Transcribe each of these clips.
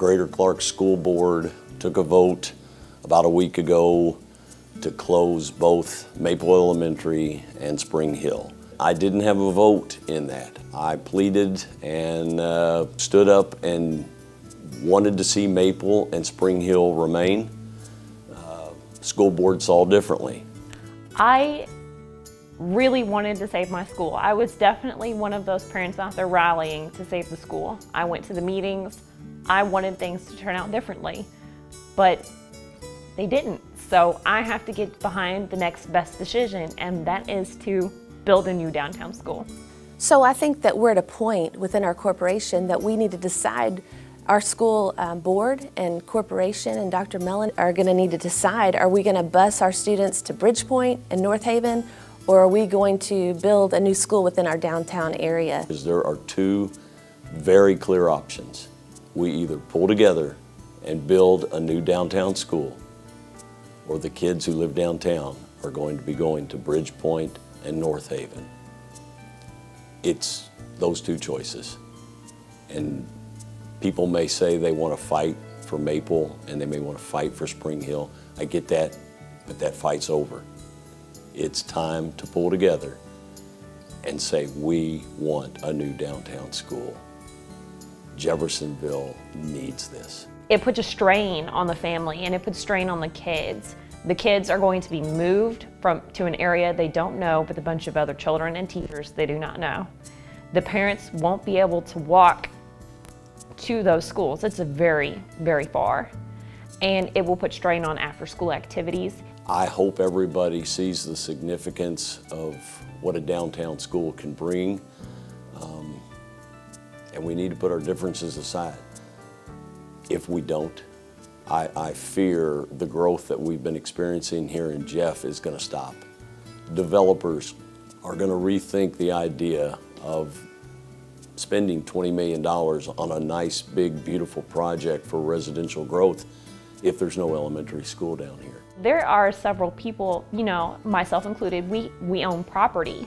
Greater Clark School Board took a vote about a week ago to close both Maple Elementary and Spring Hill. I didn't have a vote in that. I pleaded and stood up and wanted to see Maple and Spring Hill remain. School board saw differently. I really wanted to save my school. I was definitely one of those parents out there rallying to save the school. I went to the meetings. I wanted things to turn out differently, but they didn't. So I have to get behind the next best decision, and that is to build a new downtown school. So I think that we're at a point within our corporation that we need to decide. Our school board and corporation and Dr. Mellon are going to need to decide, are we going to bus our students to Bridgepoint and North Haven, or are we going to build a new school within our downtown area? There are two very clear options. We either pull together and build a new downtown school, or the kids who live downtown are going to be going to Bridgepoint and North Haven. It's those two choices. And people may say they want to fight for Maple and they may want to fight for Spring Hill. I get that, but that fight's over. It's time to pull together and say we want a new downtown school. Jeffersonville needs this. It puts a strain on the family and it puts strain on the kids. The kids are going to be moved to an area they don't know with a bunch of other children and teachers they do not know. The parents won't be able to walk to those schools. It's very, very far. And it will put strain on after-school activities. I hope everybody sees the significance of what a downtown school can bring. And we need to put our differences aside. If we don't, I fear the growth that we've been experiencing here in Jeff is going to stop. Developers are going to rethink the idea of spending $20 million on a nice, big, beautiful project for residential growth if there's no elementary school down here. There are several people, myself included, we own property.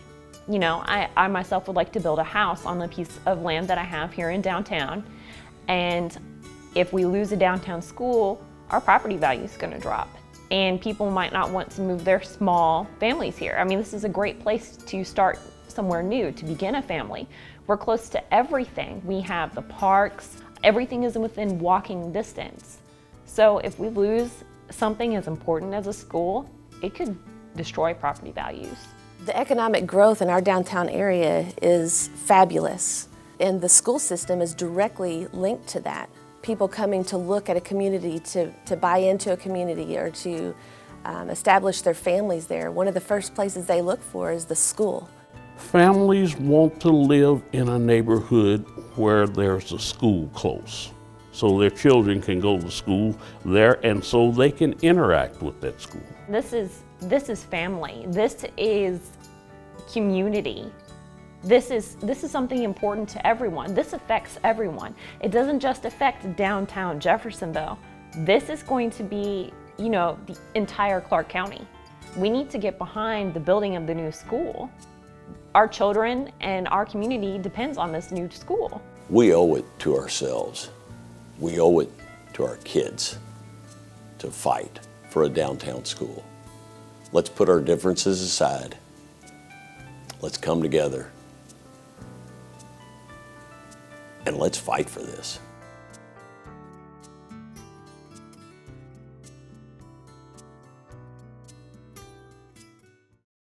I myself would like to build a house on the piece of land that I have here in downtown. And if we lose a downtown school, our property value is going to drop. And people might not want to move their small families here. I mean, this is a great place to start somewhere new, to begin a family. We're close to everything. We have the parks, everything is within walking distance. So if we lose something as important as a school, it could destroy property values. The economic growth in our downtown area is fabulous, and the school system is directly linked to that. People coming to look at a community, to buy into a community, or to establish their families there. One of the first places they look for is the school. Families want to live in a neighborhood where there's a school close, so their children can go to school there and so they can interact with that school. This is family. This is community. This is something important to everyone. This affects everyone. It doesn't just affect downtown Jeffersonville. This is going to be, the entire Clark County. We need to get behind the building of the new school. Our children and our community depends on this new school. We owe it to ourselves. We owe it to our kids to fight for a downtown school. Let's put our differences aside. Let's come together and let's fight for this.